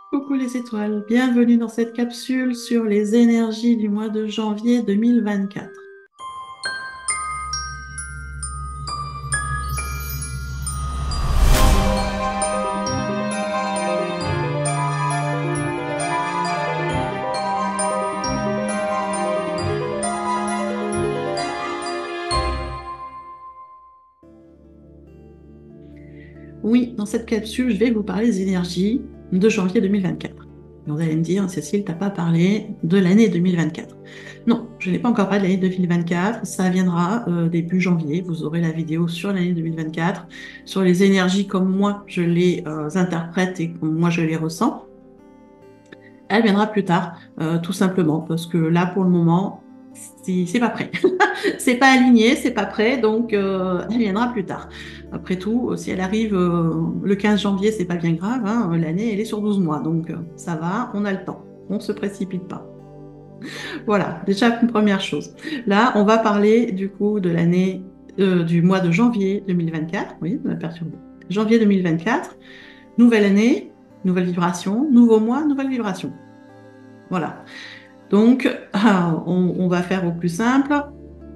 Coucou les étoiles, bienvenue dans cette capsule sur les énergies du mois de janvier 2024. Oui, dans cette capsule, je vais vous parler des énergies de janvier 2024. Et vous allez me dire, Cécile, t'as pas parlé de l'année 2024. Non, je n'ai pas encore parlé de l'année 2024. Ça viendra début janvier. Vous aurez la vidéo sur l'année 2024, sur les énergies comme moi je les interprète et comme moi je les ressens. Elle viendra plus tard, tout simplement, parce que là, pour le moment, c'est pas prêt. C'est pas aligné, c'est pas prêt, donc elle viendra plus tard. Après tout, si elle arrive le 15 janvier, c'est pas bien grave, hein, l'année, elle est sur 12 mois, donc ça va, on a le temps, on se précipite pas. Voilà, déjà une première chose. Là, on va parler du coup de l'année, du mois de janvier 2024, oui, ça m'a perturbé. Janvier 2024, nouvelle année, nouvelle vibration, nouveau mois, nouvelle vibration. Voilà. Donc, on va faire au plus simple.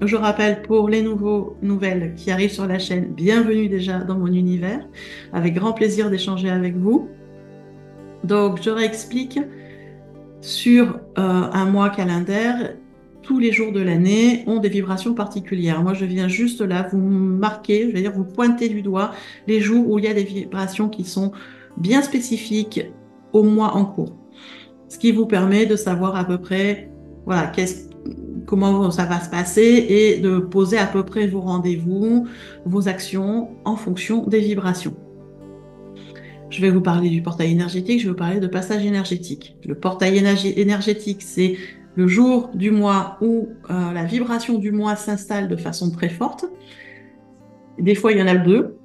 Je rappelle pour les nouvelles qui arrivent sur la chaîne, bienvenue déjà dans mon univers. Avec grand plaisir d'échanger avec vous. Donc, je réexplique sur un mois calendaire. Tous les jours de l'année ont des vibrations particulières. Moi, je viens juste là vous marquer, je vais dire vous pointer du doigt les jours où il y a des vibrations qui sont bien spécifiques au mois en cours. Ce qui vous permet de savoir à peu près voilà, comment ça va se passer et de poser à peu près vos rendez-vous, vos actions en fonction des vibrations. Je vais vous parler du portail énergétique, je vais vous parler de passage énergétique. Le portail énergétique, c'est le jour du mois où la vibration du mois s'installe de façon très forte. Des fois, il y en a deux,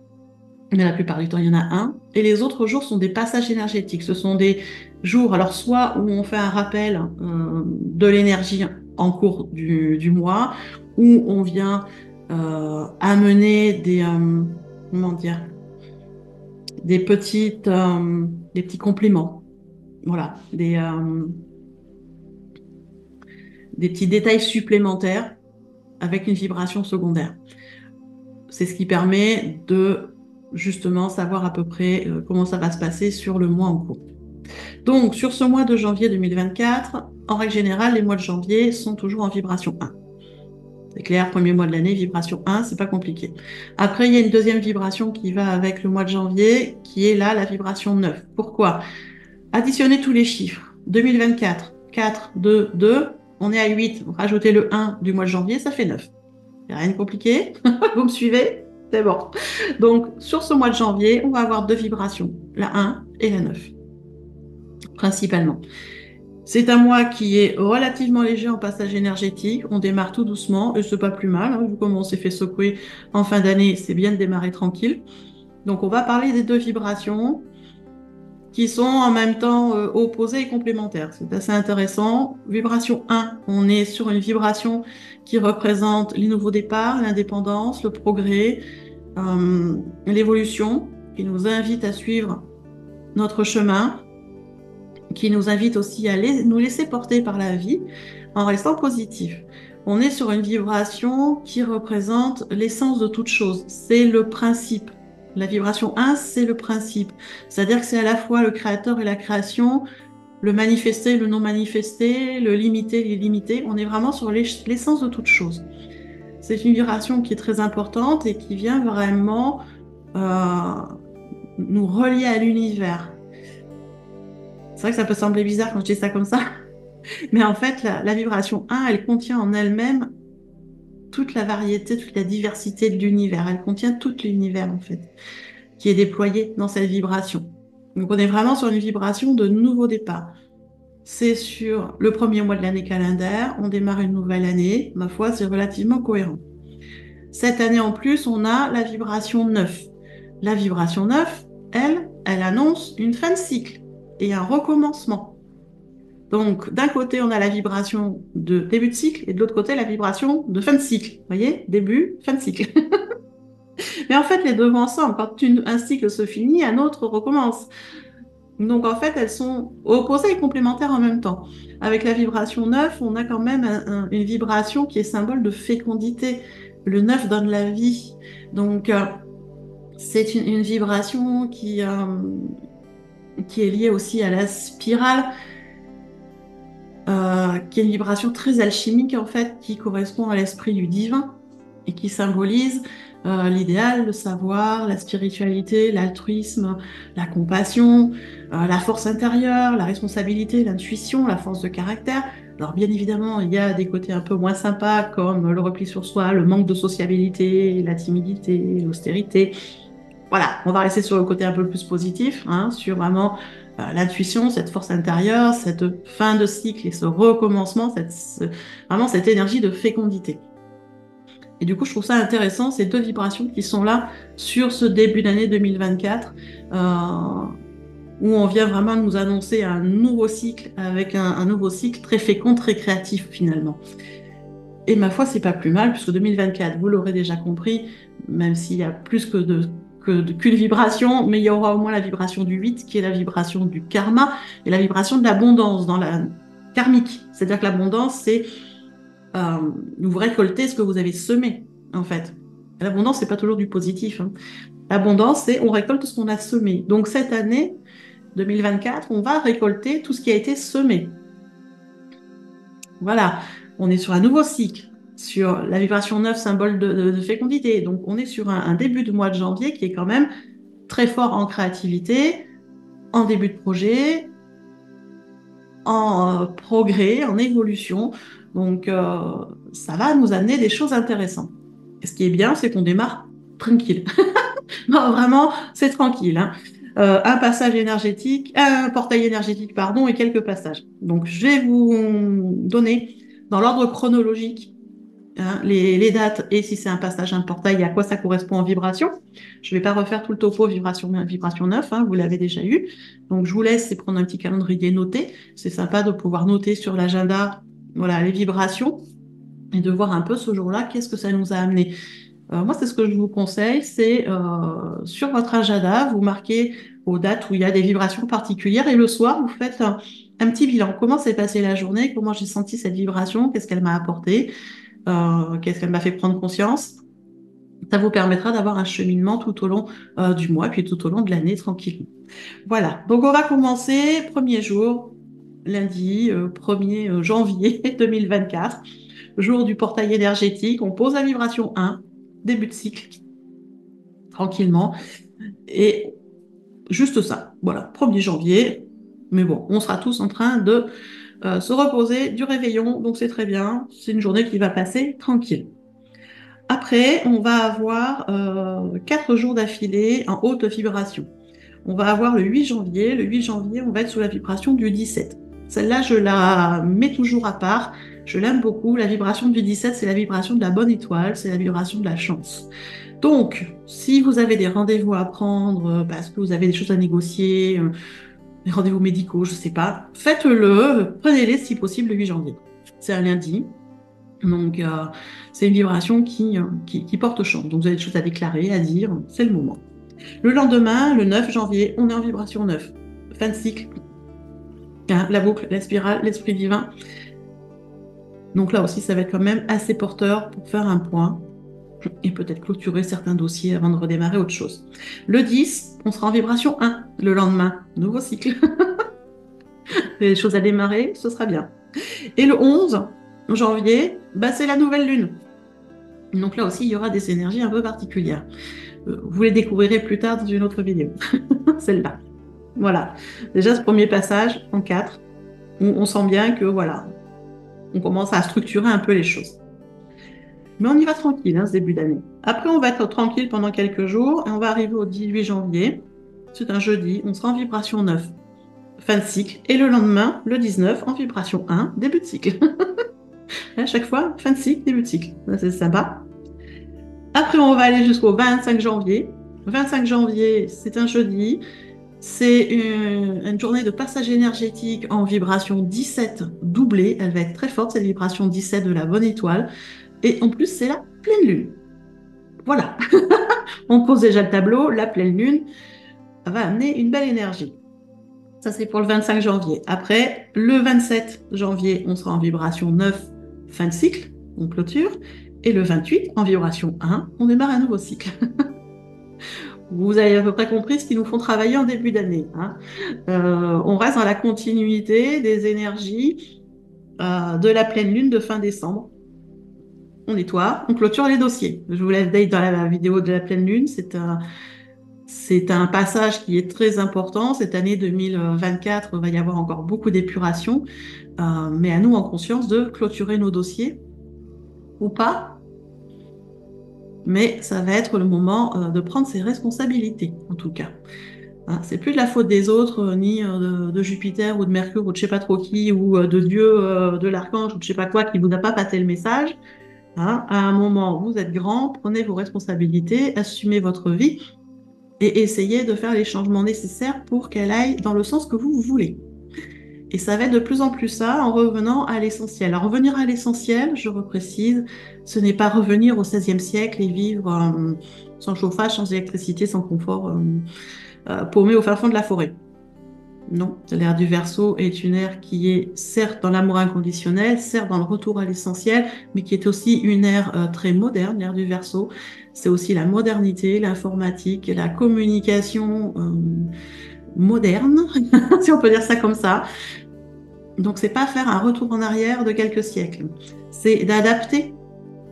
mais la plupart du temps, il y en a un. Et les autres jours sont des passages énergétiques. Ce sont des jours, alors soit où on fait un rappel de l'énergie en cours du mois, où on vient amener comment dire, des petits compléments. Voilà, des petits détails supplémentaires avec une vibration secondaire. C'est ce qui permet de justement savoir à peu près comment ça va se passer sur le mois en cours. Donc, sur ce mois de janvier 2024, en règle générale, les mois de janvier sont toujours en vibration 1. C'est clair, premier mois de l'année, vibration 1, c'est pas compliqué. Après, il y a une deuxième vibration qui va avec le mois de janvier, qui est là, la vibration 9. Pourquoi? Additionnez tous les chiffres. 2024, 4, 2, 2, on est à 8. Vous rajoutez le 1 du mois de janvier, ça fait 9. Il n'y a rien de compliqué. Vous me suivez? C'est bon. Donc, sur ce mois de janvier, on va avoir deux vibrations, la 1 et la 9, principalement. C'est un mois qui est relativement léger en passage énergétique. On démarre tout doucement et c'est pas plus mal, hein. Vu comment on s'est fait secouer en fin d'année, c'est bien de démarrer tranquille. Donc, on va parler des deux vibrations qui sont en même temps opposées et complémentaires. C'est assez intéressant. Vibration 1, on est sur une vibration qui représente les nouveaux départs, l'indépendance, le progrès, l'évolution, qui nous invite à suivre notre chemin, qui nous invite aussi à nous laisser porter par la vie en restant positif. On est sur une vibration qui représente l'essence de toute chose. C'est le principe. La vibration 1, c'est le principe. C'est-à-dire que c'est à la fois le créateur et la création, le manifesté, le non manifesté, le limité, l'illimité. On est vraiment sur l'essence de toute chose. C'est une vibration qui est très importante et qui vient vraiment nous relier à l'univers. C'est vrai que ça peut sembler bizarre quand je dis ça comme ça, mais en fait, la vibration 1, elle contient en elle-même toute la variété, toute la diversité de l'univers. Elle contient tout l'univers, en fait, qui est déployé dans cette vibration. Donc, on est vraiment sur une vibration de nouveau départ. C'est sur le premier mois de l'année calendaire, on démarre une nouvelle année. Ma foi, c'est relativement cohérent. Cette année en plus, on a la vibration 9. La vibration 9, elle annonce une fin de cycle et un recommencement. Donc, d'un côté, on a la vibration de début de cycle et de l'autre côté, la vibration de fin de cycle. Vous voyez? Début, fin de cycle. Mais en fait, les deux vont ensemble. Quand un cycle se finit, un autre recommence. Donc en fait, elles sont opposées et complémentaires en même temps. Avec la vibration 9, on a quand même une vibration qui est symbole de fécondité. Le 9 donne la vie. Donc c'est une vibration qui est liée aussi à la spirale, qui est une vibration très alchimique en fait, qui correspond à l'esprit du divin et qui symbolise l'idéal, le savoir, la spiritualité, l'altruisme, la compassion, la force intérieure, la responsabilité, l'intuition, la force de caractère. Alors bien évidemment, il y a des côtés un peu moins sympas comme le repli sur soi, le manque de sociabilité, la timidité, l'austérité. Voilà, on va rester sur le côté un peu plus positif, hein, sur vraiment l'intuition, cette force intérieure, cette fin de cycle et ce recommencement, vraiment cette énergie de fécondité. Et du coup, je trouve ça intéressant, ces deux vibrations qui sont là sur ce début d'année 2024, où on vient vraiment nous annoncer un nouveau cycle, avec un nouveau cycle très fécond, très créatif finalement. Et ma foi, c'est pas plus mal, puisque 2024, vous l'aurez déjà compris, même s'il y a plus qu'une vibration, mais il y aura au moins la vibration du 8, qui est la vibration du karma, et la vibration de l'abondance dans la karmique. C'est-à-dire que l'abondance, c'est vous récoltez ce que vous avez semé, en fait. L'abondance, c'est pas toujours du positif, hein. L'abondance, c'est on récolte ce qu'on a semé. Donc cette année, 2024, on va récolter tout ce qui a été semé. Voilà, on est sur un nouveau cycle, sur la vibration 9, symbole de fécondité. Donc on est sur un début de mois de janvier qui est quand même très fort en créativité, en début de projet, en progrès, en évolution. Donc ça va nous amener des choses intéressantes. Et ce qui est bien, c'est qu'on démarre tranquille. Non, vraiment, c'est tranquille, hein. Un passage énergétique, un portail énergétique, pardon, et quelques passages. Donc, je vais vous donner dans l'ordre chronologique, hein, les dates et si c'est un passage, un portail, à quoi ça correspond en vibration. Je ne vais pas refaire tout le topo vibration 9, hein, vous l'avez déjà eu. Donc, je vous laisse prendre un petit calendrier noté. C'est sympa de pouvoir noter sur l'agenda, voilà, les vibrations et de voir un peu ce jour-là, qu'est-ce que ça nous a amené. Moi, c'est ce que je vous conseille, c'est sur votre agenda, vous marquez aux dates où il y a des vibrations particulières et le soir, vous faites un petit bilan. Comment s'est passée la journée? Comment j'ai senti cette vibration? Qu'est-ce qu'elle m'a apporté? Qu'est-ce qu'elle m'a fait prendre conscience? Ça vous permettra d'avoir un cheminement tout au long du mois, puis tout au long de l'année, tranquillement. Voilà, donc on va commencer, premier jour, lundi 1er janvier 2024, jour du portail énergétique, on pose la vibration 1, début de cycle, tranquillement. Et juste ça, voilà, 1er janvier. Mais bon, on sera tous en train de se reposer du réveillon, donc c'est très bien. C'est une journée qui va passer tranquille. Après, on va avoir 4 jours d'affilée en haute vibration. On va avoir le 8 janvier. Le 8 janvier, on va être sous la vibration du 17. Celle-là, je la mets toujours à part. Je l'aime beaucoup. La vibration du 17, c'est la vibration de la bonne étoile, c'est la vibration de la chance. Donc, si vous avez des rendez-vous à prendre, parce que vous avez des choses à négocier, des rendez-vous médicaux, je ne sais pas, faites-le, prenez-les si possible le 8 janvier. C'est un lundi, donc c'est une vibration qui porte chance. Donc vous avez des choses à déclarer, à dire, c'est le moment. Le lendemain, le 9 janvier, on est en vibration 9. Fin de cycle. Hein, la boucle, la spirale, l'esprit divin. Donc là aussi, ça va être quand même assez porteur pour faire un point et peut-être clôturer certains dossiers avant de redémarrer autre chose. Le 10, on sera en vibration 1 le lendemain. Nouveau cycle. Des choses à démarrer, ce sera bien. Et le 11 janvier, bah, c'est la nouvelle lune. Donc là aussi, il y aura des énergies un peu particulières. Vous les découvrirez plus tard dans une autre vidéo. Celle-là. Voilà. Déjà, ce premier passage en 4, où on sent bien que, voilà, on commence à structurer un peu les choses. Mais on y va tranquille, hein, ce début d'année. Après, on va être tranquille pendant quelques jours et on va arriver au 18 janvier. C'est un jeudi, on sera en vibration 9, fin de cycle. Et le lendemain, le 19, en vibration 1, début de cycle. À chaque fois, fin de cycle, début de cycle. C'est sympa. Après, on va aller jusqu'au 25 janvier. 25 janvier, c'est un jeudi. C'est une journée de passage énergétique en vibration 17 doublée. Elle va être très forte, cette vibration 17 de la bonne étoile. Et en plus, c'est la pleine lune. Voilà. On pose déjà le tableau. La pleine lune va amener une belle énergie. Ça, c'est pour le 25 janvier. Après, le 27 janvier, on sera en vibration 9, fin de cycle, on clôture. Et le 28, en vibration 1, on démarre un nouveau cycle. Vous avez à peu près compris ce qu'ils nous font travailler en début d'année, hein. On reste dans la continuité des énergies de la pleine lune de fin décembre. On nettoie, on clôture les dossiers. Je vous laisse dans la vidéo de la pleine lune. C'est un passage qui est très important. Cette année 2024, il va y avoir encore beaucoup d'épuration, mais à nous en conscience de clôturer nos dossiers ou pas. Mais ça va être le moment de prendre ses responsabilités, en tout cas. Hein, c'est plus de la faute des autres, ni de Jupiter ou de Mercure ou de je sais pas trop qui, ou de Dieu, de l'archange ou de je sais pas quoi qui vous a pas passé le message. Hein, à un moment, vous êtes grand, prenez vos responsabilités, assumez votre vie et essayez de faire les changements nécessaires pour qu'elle aille dans le sens que vous voulez. Et ça va être de plus en plus ça en revenant à l'essentiel. Alors, revenir à l'essentiel, je reprécise, ce n'est pas revenir au XVIe siècle et vivre sans chauffage, sans électricité, sans confort, paumé au fin fond de la forêt. Non, l'ère du Verseau est une ère qui est certes dans l'amour inconditionnel, certes dans le retour à l'essentiel, mais qui est aussi une ère très moderne, l'ère du Verseau. C'est aussi la modernité, l'informatique, la communication moderne, si on peut dire ça comme ça. Donc, c'est pas faire un retour en arrière de quelques siècles. C'est d'adapter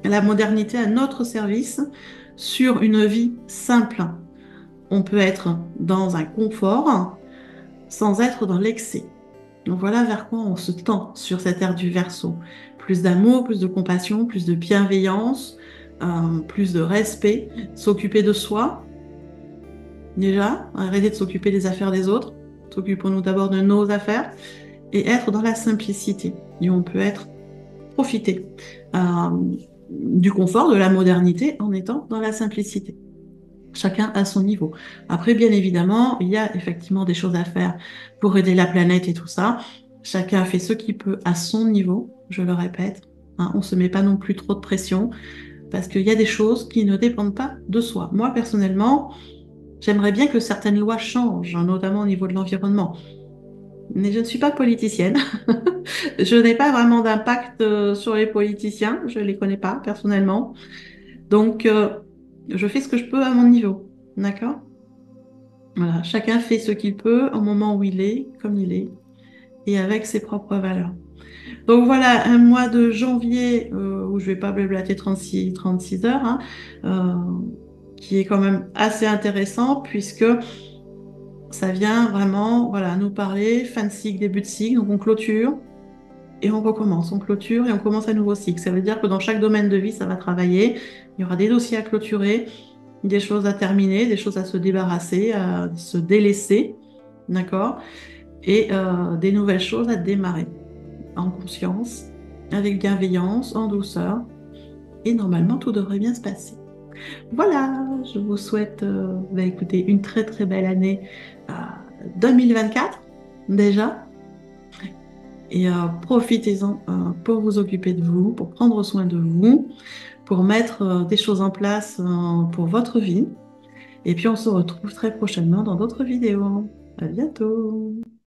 la modernité à notre service sur une vie simple. On peut être dans un confort sans être dans l'excès. Donc voilà vers quoi on se tend sur cette ère du Verseau. Plus d'amour, plus de compassion, plus de bienveillance, plus de respect, s'occuper de soi. Déjà, arrêter de s'occuper des affaires des autres. S'occupons-nous d'abord de nos affaires et être dans la simplicité. Et on peut profiter du confort, de la modernité en étant dans la simplicité. Chacun à son niveau. Après, bien évidemment, il y a effectivement des choses à faire pour aider la planète et tout ça. Chacun fait ce qu'il peut à son niveau, je le répète. Hein, on ne se met pas non plus trop de pression parce qu'il y a des choses qui ne dépendent pas de soi. Moi, personnellement, j'aimerais bien que certaines lois changent, hein, notamment au niveau de l'environnement. Mais je ne suis pas politicienne. Je n'ai pas vraiment d'impact sur les politiciens. Je ne les connais pas personnellement. Donc, je fais ce que je peux à mon niveau. D'accord? Voilà. Chacun fait ce qu'il peut au moment où il est, comme il est, et avec ses propres valeurs. Donc voilà, un mois de janvier où je vais pas blablater 36 heures, hein, euh, qui est quand même assez intéressant puisque ça vient vraiment voilà, nous parler fin de cycle, début de cycle. Donc on clôture et on recommence. On clôture et on commence un nouveau cycle. Ça veut dire que dans chaque domaine de vie, ça va travailler. Il y aura des dossiers à clôturer, des choses à terminer, des choses à se débarrasser, à se délaisser, d'accord? Et des nouvelles choses à démarrer en conscience, avec bienveillance, en douceur. Et normalement, tout devrait bien se passer. Voilà, je vous souhaite écoutez, une très très belle année 2024 déjà. Et profitez-en pour vous occuper de vous, pour prendre soin de vous, pour mettre des choses en place pour votre vie. Et puis on se retrouve très prochainement dans d'autres vidéos. À bientôt!